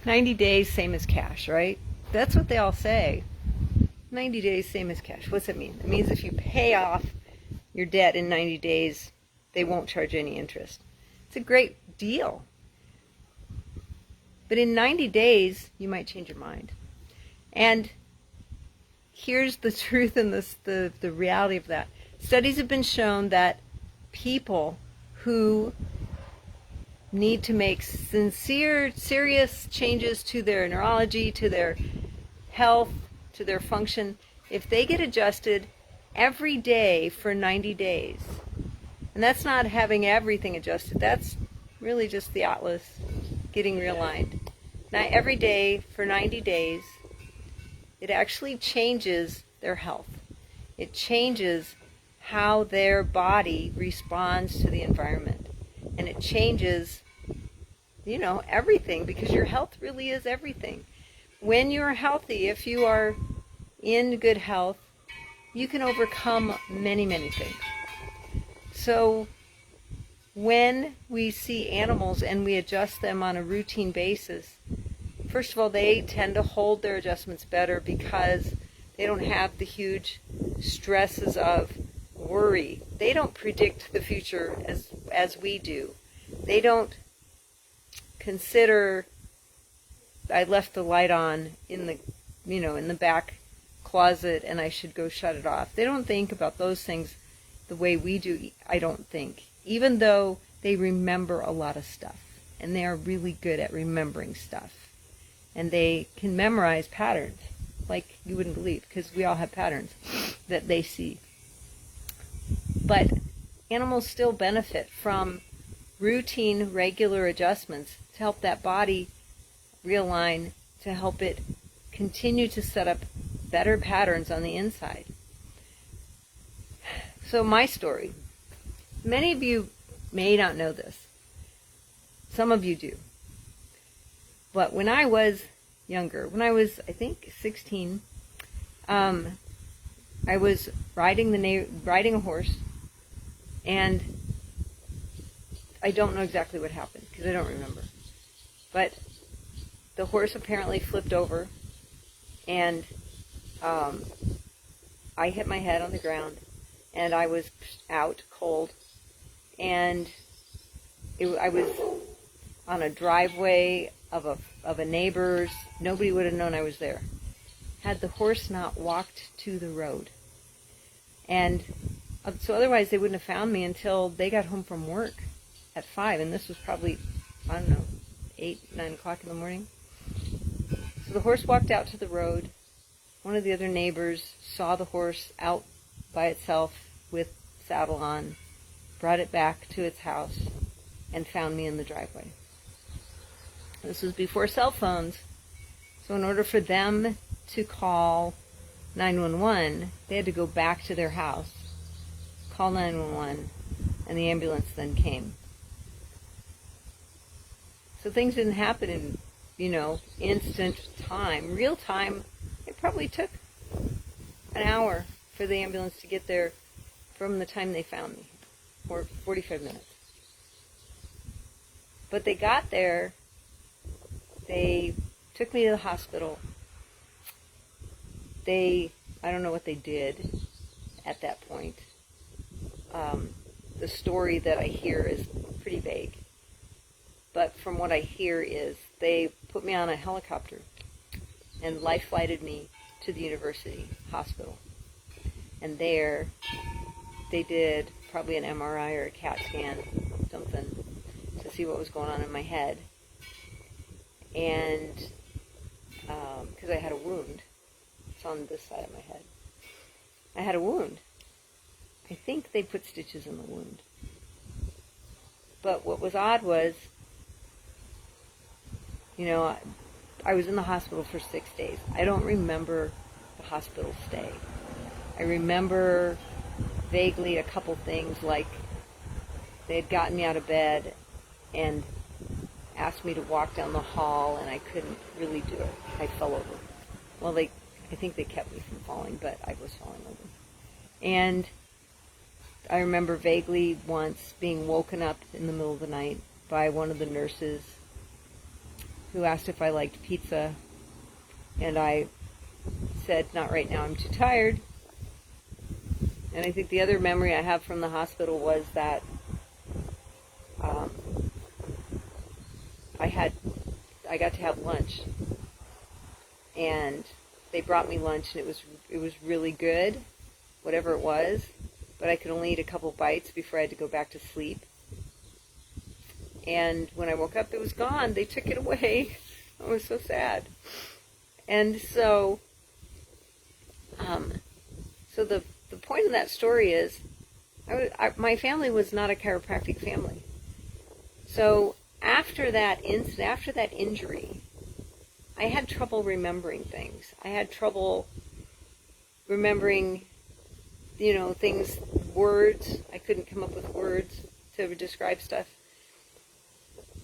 90 days, same as cash, right? That's what they all say. 90 days, same as cash. What's it mean? It means if you pay off your debt in 90 days, they won't charge any interest. It's a great deal. But in 90 days, you might change your mind. And here's the truth and the reality of that. Studies have been shown that people who need to make sincere, serious changes to their neurology, to their health, to their function, if they get adjusted every day for 90 days, and that's not having everything adjusted, that's really just the atlas getting realigned. Now, every day for 90 days, it actually changes their health. It changes how their body responds to the environment. And it changes, everything, because your health really is everything. When you're healthy, if you are in good health, you can overcome many, many things. So when we see animals and we adjust them on a routine basis, first of all, they tend to hold their adjustments better because they don't have the huge stresses of worry. They don't predict the future as we do. They don't consider, I left the light on in the back closet and I should go shut it off. They don't think about those things the way we do, I don't think. Even though they remember a lot of stuff. And they are really good at remembering stuff. And they can memorize patterns like you wouldn't believe, because we all have patterns that they see. But animals still benefit from routine, regular adjustments to help that body realign, to help it continue to set up better patterns on the inside. So my story. Many of you may not know this. Some of you do. But when I was younger, when I was, I think, 16, I was riding a horse, and I don't know exactly what happened because I don't remember. But the horse apparently flipped over, and I hit my head on the ground, and I was out cold, and I was on a driveway of a neighbor's. Nobody would have known I was there had the horse not walked to the road. And so otherwise they wouldn't have found me until they got home from work at 5, and this was probably, 8, 9 o'clock in the morning. So the horse walked out to the road. One of the other neighbors saw the horse out by itself with saddle on, brought it back to its house, and found me in the driveway. This was before cell phones, so in order for them to call 911, they had to go back to their house, call 911, and the ambulance then came. So things didn't happen in, instant time. Real time, it probably took an hour for the ambulance to get there from the time they found me, or 45 minutes. But they got there. They took me to the hospital. I don't know what they did at that point. The story that I hear is pretty vague. But from what I hear is they put me on a helicopter and life flighted me to the university hospital. And there they did probably an MRI or a CAT scan, something, to see what was going on in my head. And because I had a wound. It's on this side of my head. I had a wound. I think they put stitches in the wound. But what was odd was, I was in the hospital for 6 days. I don't remember the hospital stay. I remember vaguely a couple things, like they had gotten me out of bed and asked me to walk down the hall, and I couldn't really do it. I fell over. Well, I think they kept me from falling, but I was falling over. And I remember vaguely once being woken up in the middle of the night by one of the nurses who asked if I liked pizza, and I said, not right now, I'm too tired. And I think the other memory I have from the hospital was that I got to have lunch, and they brought me lunch, and it was really good, whatever it was, but I could only eat a couple bites before I had to go back to sleep. And when I woke up, it was gone. They took it away. I was so sad. And so, the point of that story is, my family was not a chiropractic family. So after that incident, after that injury, I had trouble remembering things. I had trouble remembering, things, words. I couldn't come up with words to describe stuff.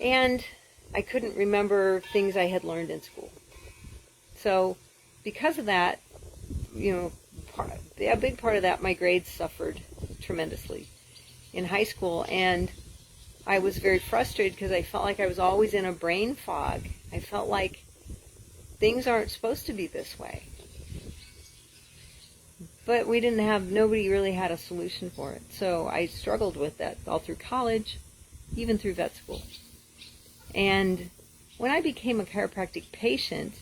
And I couldn't remember things I had learned in school. So because of that, a big part of that, my grades suffered tremendously in high school. And I was very frustrated because I felt like I was always in a brain fog. I felt like things aren't supposed to be this way. But nobody really had a solution for it. So I struggled with that all through college, even through vet school. And when I became a chiropractic patient,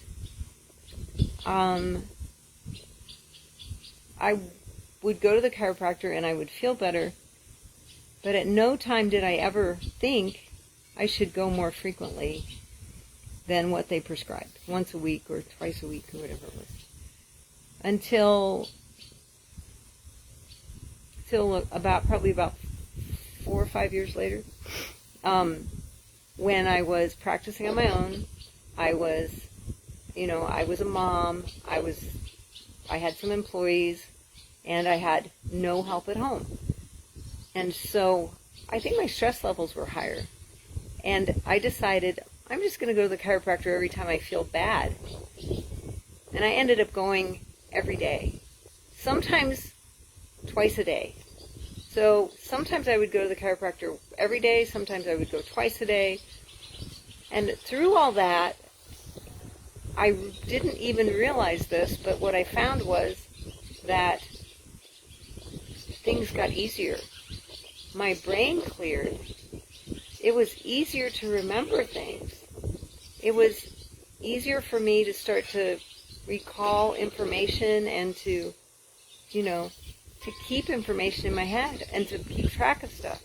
I would go to the chiropractor and I would feel better, but at no time did I ever think I should go more frequently than what they prescribed, once a week or twice a week or whatever it was. Until probably about 4 or 5 years later, when I was practicing on my own. I was a mom. I had some employees, and I had no help at home. And so I think my stress levels were higher. And I decided I'm just going to go to the chiropractor every time I feel bad. And I ended up going every day, sometimes twice a day. So sometimes I would go to the chiropractor every day, sometimes I would go twice a day. And through all that, I didn't even realize this, but what I found was that things got easier. My brain cleared. It was easier to remember things. It was easier for me to start to recall information and to keep information in my head and to keep track of stuff.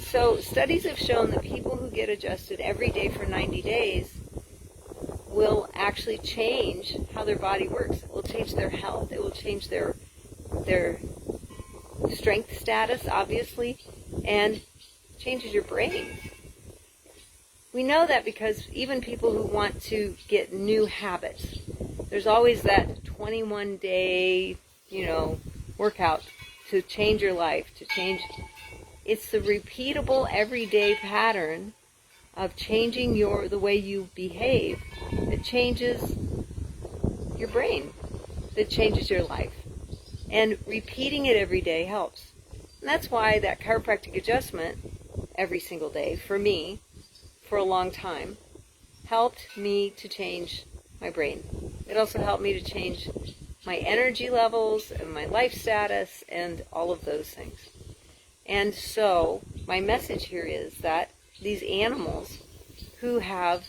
So studies have shown that people who get adjusted every day for 90 days will actually change how their body works. It will change their health. It will change their strength status, obviously, and changes your brain. We know that because even people who want to get new habits, there's always that 21-day, workout to change your life, it's the repeatable everyday pattern of changing the way you behave that changes your brain, that changes your life. And repeating it every day helps. And that's why that chiropractic adjustment every single day, for me, for a long time, helped me to change my brain. It also helped me to change my energy levels and my life status and all of those things. And so my message here is that these animals who have,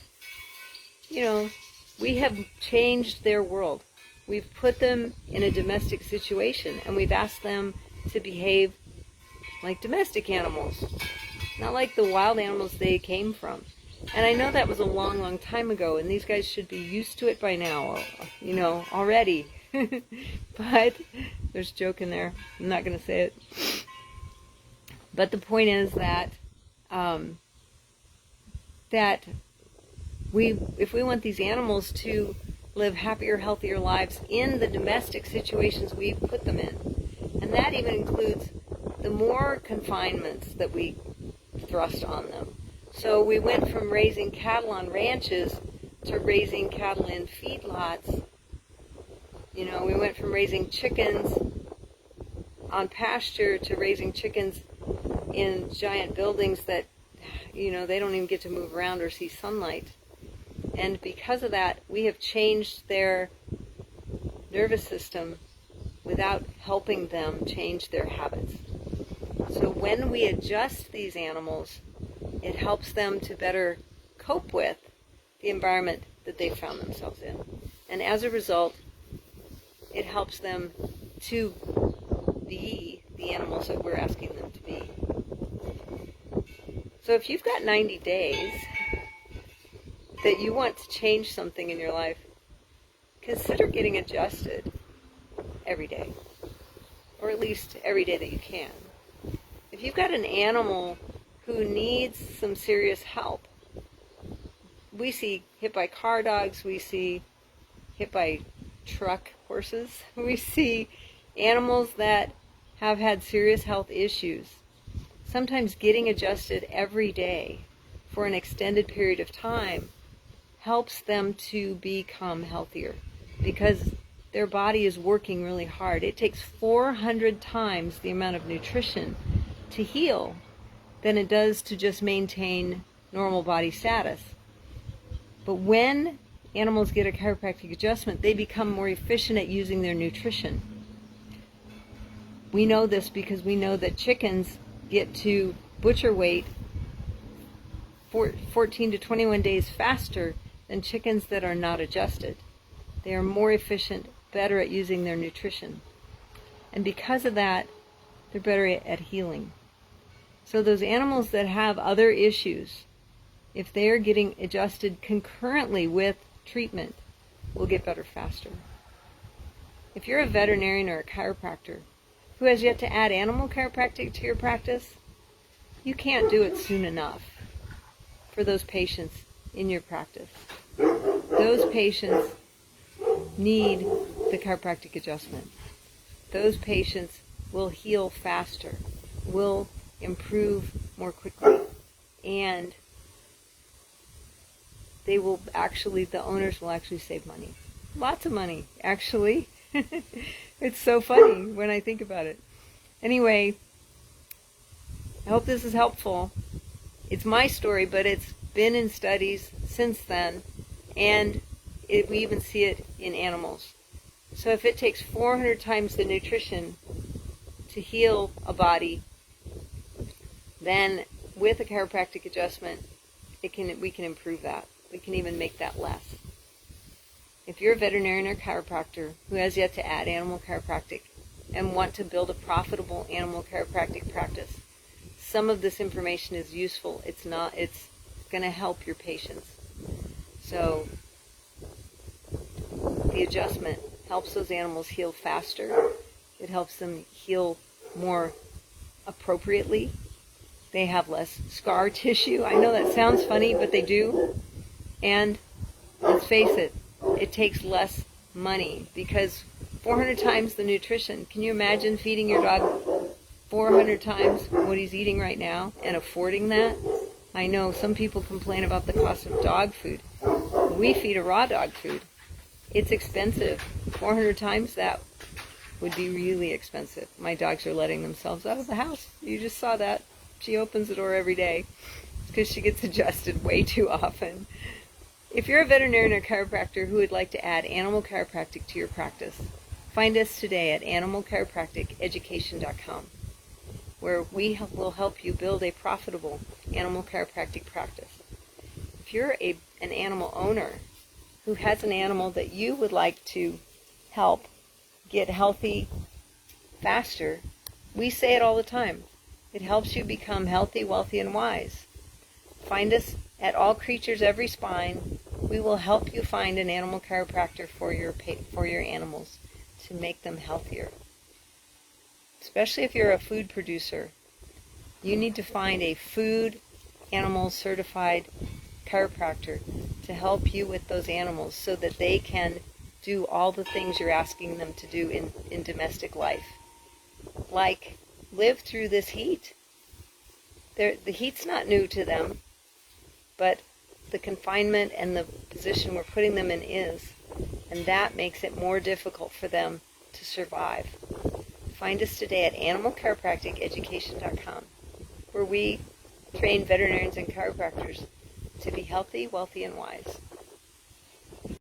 we have changed their world. We've put them in a domestic situation, and we've asked them to behave like domestic animals, not like the wild animals they came from. And I know that was a long, long time ago, and these guys should be used to it by now, already. But there's a joke in there. I'm not going to say it. But the point is that if we want these animals to live happier, healthier lives in the domestic situations we put them in, and that even includes the more confinements that we thrust on them. So we went from raising cattle on ranches to raising cattle in feedlots. We went from raising chickens on pasture to raising chickens in giant buildings that, they don't even get to move around or see sunlight. And because of that, we have changed their nervous system without helping them change their habits. So when we adjust these animals, it helps them to better cope with the environment that they found themselves in. And as a result, it helps them to be the animals that we're asking them to be. So if you've got 90 days that you want to change something in your life, consider getting adjusted every day, or at least every day that you can. If you've got an animal who needs some serious help, we see hit by car dogs, we see hit by truck horses, we see animals that have had serious health issues. Sometimes getting adjusted every day for an extended period of time helps them to become healthier because their body is working really hard. It takes 400 times the amount of nutrition to heal than it does to just maintain normal body status. But when animals get a chiropractic adjustment, they become more efficient at using their nutrition. We know this because we know that chickens get to butcher weight 14 to 21 days faster than chickens that are not adjusted. They are more efficient, better at using their nutrition. And because of that, they're better at healing. So those animals that have other issues, if they're getting adjusted concurrently with treatment, will get better faster. If you're a veterinarian or a chiropractor who has yet to add animal chiropractic to your practice, you can't do it soon enough for those patients in your practice. Those patients need the chiropractic adjustment. Those patients will heal faster, will improve more quickly, and the owners will actually save money. Lots of money, actually. It's so funny when I think about it. Anyway, I hope this is helpful. It's my story, but it's been in studies since then, and we even see it in animals. So if it takes 400 times the nutrition to heal a body, then with a chiropractic adjustment, we can improve that. We can even make that less. If you're a veterinarian or chiropractor who has yet to add animal chiropractic and want to build a profitable animal chiropractic practice, some of this information is useful. It's going to help your patients. So the adjustment helps those animals heal faster. It helps them heal more appropriately. They have less scar tissue. I know that sounds funny, but they do. And let's face it, it takes less money because 400 times the nutrition. Can you imagine feeding your dog 400 times what he's eating right now and affording that? I know some people complain about the cost of dog food. We feed a raw dog food. It's expensive. 400 times that would be really expensive. My dogs are letting themselves out of the house. You just saw that. She opens the door every day because she gets adjusted way too often. If you're a veterinarian or chiropractor who would like to add animal chiropractic to your practice, find us today at animalchiropracticeducation.com, where we will help you build a profitable animal chiropractic practice. If you're an animal owner who has an animal that you would like to help get healthy faster, we say it all the time. It helps you become healthy, wealthy, and wise. Find us at All Creatures Every Spine. We will help you find an animal chiropractor for your animals to make them healthier. Especially if you're a food producer, you need to find a food animal certified chiropractor to help you with those animals so that they can do all the things you're asking them to do in domestic life. Like live through this heat. The heat's not new to them, but the confinement and the position we're putting them in is, and that makes it more difficult for them to survive. Find us today at animalchiropracticeducation.com, where we train veterinarians and chiropractors to be healthy, wealthy, and wise.